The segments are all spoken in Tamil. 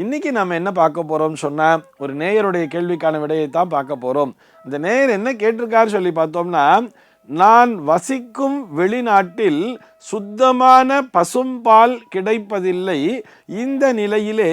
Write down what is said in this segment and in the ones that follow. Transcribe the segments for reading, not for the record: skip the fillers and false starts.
இன்னைக்கு நம்ம என்ன பார்க்க போறோம்னு சொன்னா, ஒரு நேயருடைய கேள்விக்கான விடையை தான் பார்க்க போறோம். இந்த நேயர் என்ன கேட்டிருக்காரு சொல்லி பார்த்தோம்னா, நான் வசிக்கும் வெளிநாட்டில் சுத்தமான பசும்பால் கிடைப்பதில்லை. இந்த நிலையிலே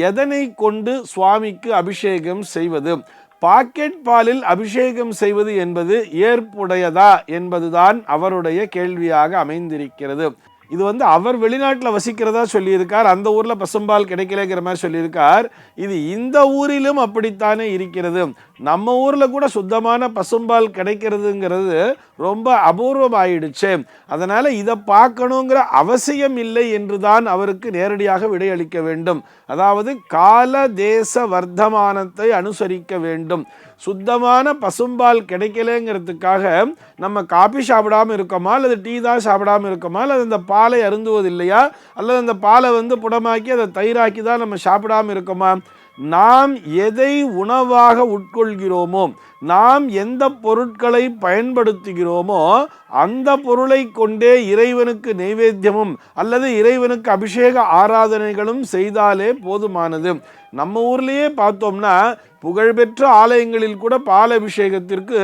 எதனை கொண்டு சுவாமிக்கு அபிஷேகம் செய்வது? பாக்கெட் பாலில் அபிஷேகம் செய்வது என்பது ஏற்புடையதா என்பதுதான் அவருடைய கேள்வியாக அமைந்திருக்கிறது. இது அவர் வெளிநாட்டில் வசிக்கிறதா சொல்லியிருக்கார். அந்த ஊரில் பசும்பால் கிடைக்கலங்கிற மாதிரி சொல்லியிருக்கார். இது இந்த ஊரிலும் அப்படித்தானே இருக்கிறது. நம்ம ஊரில் கூட சுத்தமான பசும்பால் கிடைக்கிறதுங்கிறது ரொம்ப அபூர்வமாயிடுச்சு. அதனால் இதை பார்க்கணுங்கிற அவசியம் இல்லை என்று தான் அவருக்கு நேரடியாக விடையளிக்க வேண்டும். அதாவது கால தேச வர்த்தமானத்தை அனுசரிக்க வேண்டும். சுத்தமான பசும்பால் கிடைக்கலங்கிறதுக்காக நம்ம காபி சாப்பிடாமல் இருக்கோமா, அல்லது டீ தான் சாப்பிடாமல் இருக்கோமா, அல்லது அந்த பாலை அருந்துவது இல்லையா, அல்லது அந்த பாலை புடமாக்கி அதை தயிராக்கி தான் நம்ம சாப்பிடாமல் இருக்கோமா? நாம் எதை உணவாக உட்கொள்கிறோமோ, நாம் எந்த பொருட்களை பயன்படுத்துகிறோமோ அந்த பொருளை கொண்டே இறைவனுக்கு நைவேத்தியமும் அல்லது இறைவனுக்கு அபிஷேக ஆராதனைகளும் செய்தாலே போதுமானது. நம்ம ஊர்லேயே பார்த்தோம்னா புகழ்பெற்ற ஆலயங்களில் கூட பால் அபிஷேகத்திற்கு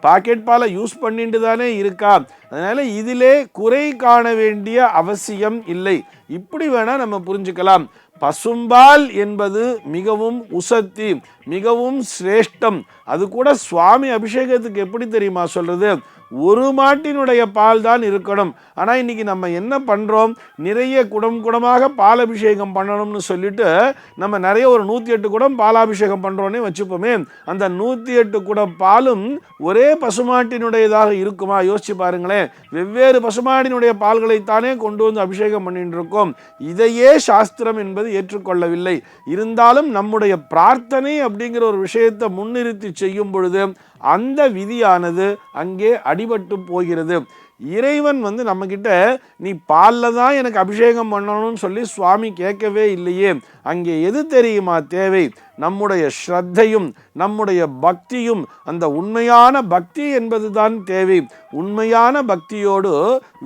பாக்கெட் பாலை யூஸ் பண்ணிட்டு தானே இருக்கா. அதனால இதிலே குறை காண வேண்டிய அவசியம் இல்லை. இப்படி வேணா நம்ம புரிஞ்சுக்கலாம். பசும்பால் என்பது மிகவும் உசத்தி, மிகவும் சிரேஷ்டம். அது கூட சுவாமி அபிஷேகத்துக்கு எப்படி தெரியுமா சொல்றது? ஒரு மாட்டினுடைய பால் தான் இருக்கணும். ஆனால் இன்னைக்கு நம்ம என்ன பண்ணுறோம், நிறைய குடமாக பால் அபிஷேகம் பண்ணணும்னு சொல்லிட்டு நம்ம நிறைய ஒரு 108 குடம் பாலாபிஷேகம் பண்ணுறோன்னே வச்சுப்போமே. அந்த 108 குடம் பாலும் ஒரே பசுமாட்டினுடையதாக இருக்குமா? யோசிச்சு பாருங்களேன். வெவ்வேறு பசுமாட்டினுடைய பால்களைத்தானே கொண்டு வந்து அபிஷேகம் பண்ணிட்டு இருக்கோம். இதையே சாஸ்திரம் என்பது ஏற்றுக்கொள்ளவில்லை. இருந்தாலும் நம்முடைய பிரார்த்தனை அப்படிங்கிற ஒரு விஷயத்தை முன்னிறுத்தி செய்யும் பொழுது அந்த விதியானது அங்கே அடிபட்டு போகிறது. இறைவன் நம்ம கிட்ட நீ பாலில் தான் எனக்கு அபிஷேகம் பண்ணணும்னு சொல்லி சுவாமி கேட்கவே இல்லையே. அங்கே எது தெரியுமா தேவை? நம்முடைய ஸ்ரத்தையும் நம்முடைய பக்தியும். அந்த உண்மையான பக்தி என்பது தான் தேவை. உண்மையான பக்தியோடு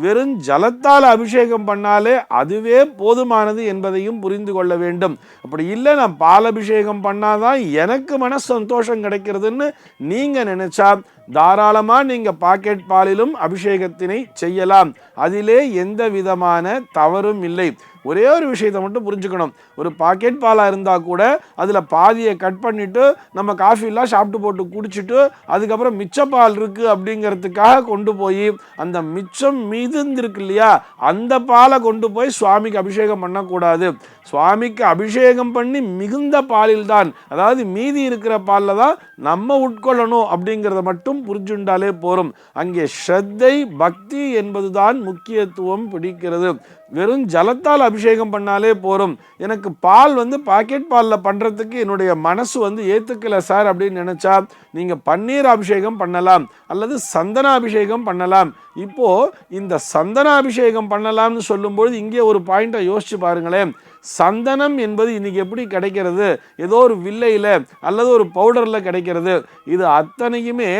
வெறும் ஜலத்தால் அபிஷேகம் பண்ணாலே அதுவே போதுமானது என்பதையும் புரிந்து கொள்ள வேண்டும். அப்படி இல்லை, நான் பால் அபிஷேகம் பண்ணாதான் எனக்கு மன சந்தோஷம் கிடைக்கிறதுன்னு நீங்க நினைச்சா தாராளமாக நீங்கள் பாக்கெட் பாலிலும் அபிஷேகத்தினை செய்யலாம். அதிலே எந்த விதமான தவறும் இல்லை. ஒரே ஒரு விஷயத்தை மட்டும் புரிஞ்சுக்கணும். ஒரு பாக்கெட் பாலாக இருந்தால் கூட அதில் பாதியை கட் பண்ணிவிட்டு நம்ம காஃபிலாம் சாப்பிட்டு போட்டு குடிச்சிட்டு அதுக்கப்புறம் மிச்ச பால் இருக்குது அப்படிங்கிறதுக்காக கொண்டு போய் அந்த மிச்சம் மீதிருக்கு இல்லையா, அந்த பாலை கொண்டு போய் சுவாமிக்கு அபிஷேகம் பண்ணக்கூடாது. சுவாமிக்கு அபிஷேகம் பண்ணி மிகுந்த பாலில் தான், அதாவது மீதி இருக்கிற பாலில் தான் நம்ம உட்கொள்ளணும் அப்படிங்கிறத மட்டும் புரிஞ்சுண்டாலே போரும். அங்கே ஸ்ரத்தை பக்தி என்பதுதான் முக்கியத்துவம் பிடிக்கிறது. வெறும் ஜலத்தால் அபிஷேகம் பண்ணாலே போரும். எனக்கு பால் பாக்கெட் பாலில் பண்ணுறதுக்கு என்னுடைய மனசு ஏற்றுக்கலை சார் அப்படின்னு நினச்சா நீங்கள் பன்னீர் அபிஷேகம் பண்ணலாம், அல்லது சந்தன அபிஷேகம் பண்ணலாம். இப்போது இந்த சந்தன அபிஷேகம் பண்ணலாம்னு சொல்லும்பொழுது இங்கே ஒரு பாயிண்ட்டை யோசிச்சு பாருங்களேன். சந்தனம் என்பது இன்னைக்கு எப்படி கிடைக்கிறது? ஏதோ ஒரு வில்லையில் அல்லது ஒரு பவுடரில் கிடைக்கிறது. இது அத்தனையுமே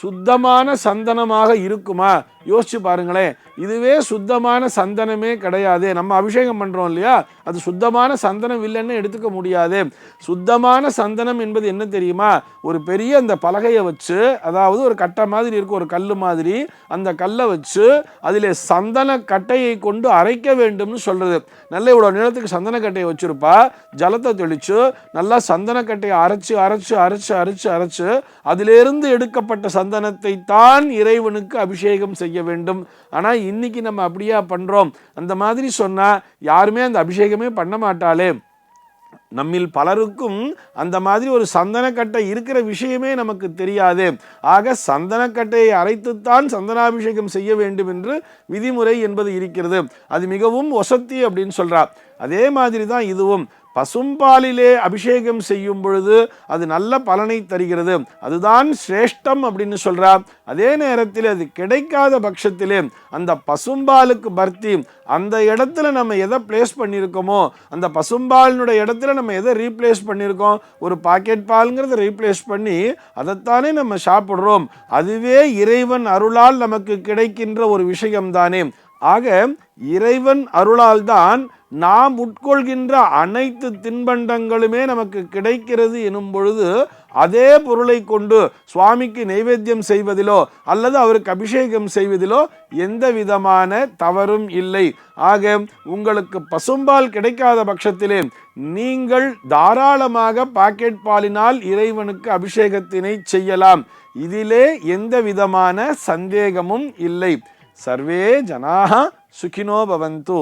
சுத்தமான சந்தனமாக இருக்குமா? யோசிச்சு பாருங்களேன். இதுவே சுத்தமான சந்தனமே கிடையாது. நம்ம அபிஷேகம் பண்ணுறோம் இல்லையா, அது சுத்தமான சந்தனம் இல்லைன்னு எடுத்துக்க முடியாது. சுத்தமான சந்தனம் என்பது என்ன தெரியுமா? ஒரு பெரிய அந்த பலகையை வச்சு, அதாவது ஒரு கட்டை மாதிரி இருக்கும், ஒரு கல் மாதிரி, அந்த கல்லை வச்சு அதில் சந்தன கட்டையை கொண்டு அரைக்க வேண்டும்னு சொல்கிறது. நல்ல இவ்வளோ நிலத்துக்கு சந்தன கட்டையை வச்சுருப்பா, ஜலத்தை தெளித்து நல்லா சந்தன கட்டையை அரைச்சு அரைச்சு அரைச்சு அரைச்சு அரைச்சு அதிலிருந்து எடுக்கப்பட்ட சந்தனத்தை தான் இறைவனுக்கு அபிஷேகம் செய்ய வேண்டும். ஆனால் இன்னைக்கு நம்ம அப்படியா பண்றோம்? அந்த மாதிரி சொன்னா யாருமே அந்த அபிஷேகமே பண்ண மாட்டாளே. நம்மில் பலருக்கும் அந்த மாதிரி ஒரு சந்தனக்கட்டை இருக்கிற விஷயமே நமக்கு தெரியாது. ஆக சந்தனக்கட்டையை அரைத்துத்தான் சந்தனாபிஷேகம் செய்ய வேண்டும் என்று விதிமுறை என்பது இருக்கிறது. அது மிகவும் வசத்தி அப்படின்னு சொல்றார். அதே மாதிரி தான் இதுவும். பசும்பாலிலே அபிஷேகம் செய்யும் பொழுது அது நல்ல பலனை தருகிறது. அதுதான் சிரேஷ்டம் அப்படின்னு சொல்றார். அதே நேரத்தில் அது கிடைக்காத பட்சத்திலே அந்த பசும்பாலுக்கு பர்த்தி, அந்த இடத்துல நம்ம எதை பிளேஸ் பண்ணியிருக்கோமோ, அந்த பசும்பாலினுடைய இடத்துல நம்ம எதை ரீப்ளேஸ் பண்ணியிருக்கோம், ஒரு பாக்கெட் பால்ங்கிறத ரீப்ளேஸ் பண்ணி அதைத்தானே நம்ம சாப்பிட்றோம். அதுவே இறைவன் அருளால் நமக்கு கிடைக்கின்ற ஒரு விஷயம்தானே. ஆக இறைவன் அருளால்தான் நாம் உட்கொள்கின்ற அனைத்து தின்பண்டங்களுமே நமக்கு கிடைக்கிறது எனும் பொழுது அதே பொருளை கொண்டு சுவாமிக்கு நைவேத்தியம் செய்வதிலோ அல்லது அவருக்கு அபிஷேகம் செய்வதிலோ எந்த விதமான தவறும் இல்லை. ஆக உங்களுக்கு பசும்பால் கிடைக்காத பட்சத்திலே நீங்கள் தாராளமாக பாக்கெட் பாலினால் இறைவனுக்கு அபிஷேகத்தினை செய்யலாம். இதிலே எந்த விதமான சந்தேகமும் இல்லை. சர்வே ஜனாஹ சுகினோ பவந்து.